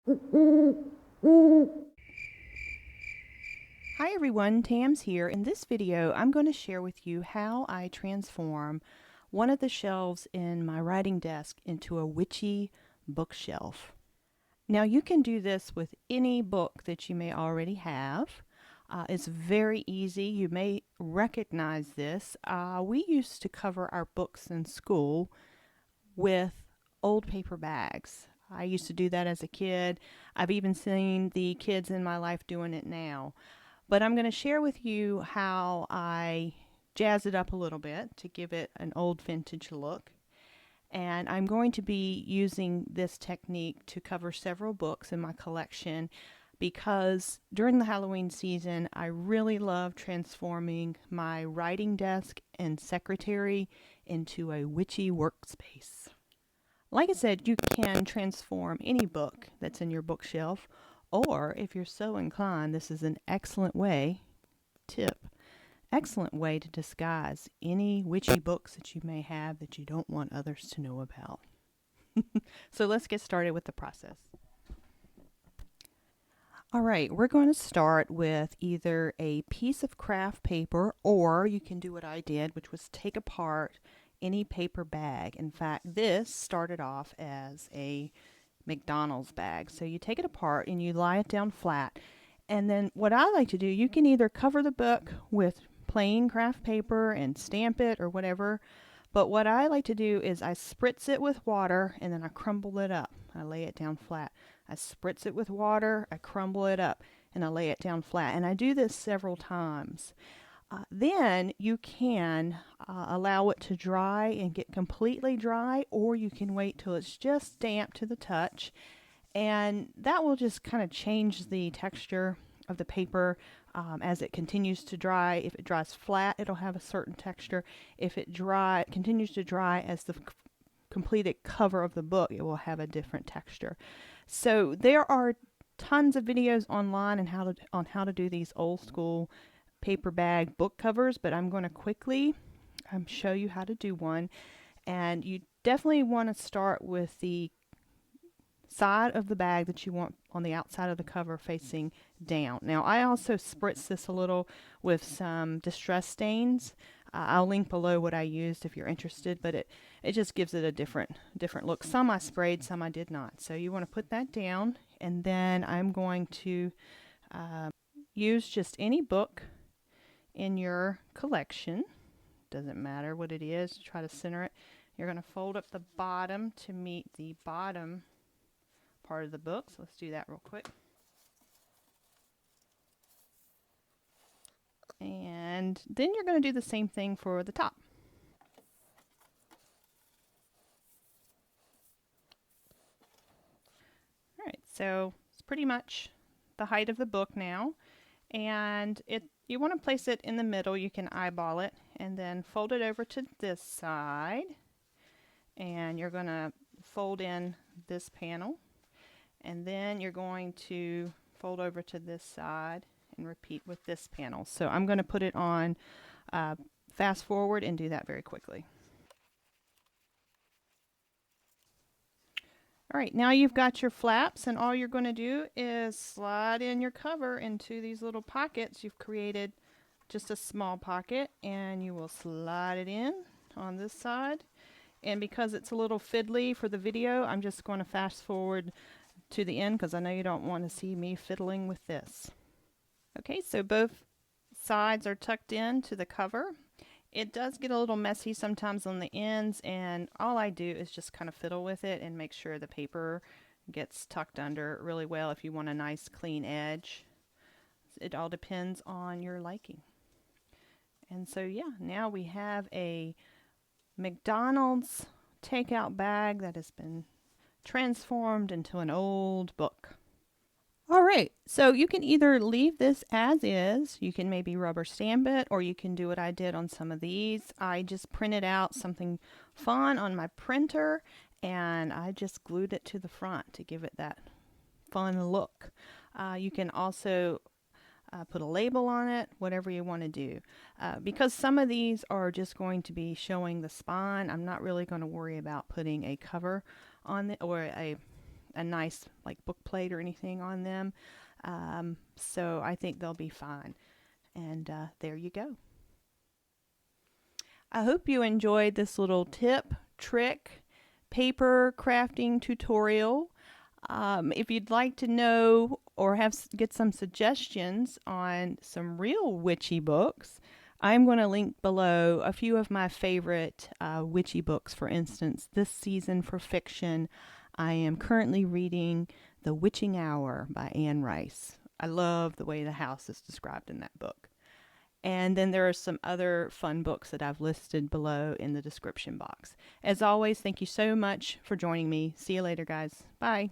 Hi everyone, Tam's here. In this video, I'm going to share with you how I transform one of the shelves in my writing desk into a witchy bookshelf. Now you can do this with any book that you may already have. It's very easy. You may recognize this. We used to cover our books in school with old paper bags. I used to do that as a kid. I've even seen the kids in my life doing it now. But I'm going to share with you how I jazz it up a little bit to give it an old vintage look. And I'm going to be using this technique to cover several books in my collection because during the Halloween season, I really love transforming my writing desk and secretary into a witchy workspace. Like I said, you can transform any book that's in your bookshelf, or if you're so inclined, this is an excellent way to disguise any witchy books that you may have that you don't want others to know about. So let's get started with the process. All right, we're going to start with either a piece of craft paper, or you can do what I did, which was take apart any paper bag. In fact, this started off as a McDonald's bag. So you take it apart and you lie it down flat. And then what I like to do, you can either cover the book with plain craft paper and stamp it or whatever. But what I like to do is I spritz it with water and then I crumble it up. I lay it down flat. I spritz it with water, I crumble it up, and I lay it down flat. And I do this several times. Then you can allow it to dry and get completely dry, or you can wait till it's just damp to the touch, and that will just kind of change the texture of the paper as it continues to dry. If it dries flat, it'll have a certain texture. If it continues to dry as the completed cover of the book, it will have a different texture. So there are tons of videos online on how to do these old school paper bag book covers, but I'm going to quickly show you how to do one. And you definitely want to start with the side of the bag that you want on the outside of the cover facing down. Now I also spritz this a little with some distress stains. I'll link below what I used if you're interested, but it just gives it a different look. Some I sprayed, some I did not. So you want to put that down, and then I'm going to use just any book in your collection. Doesn't matter what it is. Try to center it. You're going to fold up the bottom to meet the bottom part of the book. So let's do that real quick. And then you're going to do the same thing for the top. All right, so it's pretty much the height of the book now. And you want to place it in the middle. You can eyeball it and then fold it over to this side. And you're going to fold in this panel. And then you're going to fold over to this side and repeat with this panel. So I'm going to put it on fast forward and do that very quickly. All right, now you've got your flaps, and all you're going to do is slide in your cover into these little pockets. You've created just a small pocket, and you will slide it in on this side. And because it's a little fiddly for the video, I'm just going to fast forward to the end because I know you don't want to see me fiddling with this. Okay, so both sides are tucked in to the cover. It does get a little messy sometimes on the ends, and all I do is just kind of fiddle with it and make sure the paper gets tucked under really well if you want a nice clean edge. It all depends on your liking. And so yeah, now we have a McDonald's takeout bag that has been transformed into an old book. All right, so you can either leave this as is, you can maybe rubber stamp it, or you can do what I did on some of these. I just printed out something fun on my printer, and I just glued it to the front to give it that fun look. You can also put a label on it, whatever you want to do. Because some of these are just going to be showing the spine, I'm not really going to worry about putting a cover on it or a a nice like book plate or anything on them. So I think they'll be fine. And there you go. I hope you enjoyed this little tip, trick, paper crafting tutorial. If you'd like to know or get some suggestions on some real witchy books, I'm going to link below a few of my favorite witchy books. For instance, this season for fiction, I am currently reading The Witching Hour by Anne Rice. I love the way the house is described in that book. And then there are some other fun books that I've listed below in the description box. As always, thank you so much for joining me. See you later, guys. Bye.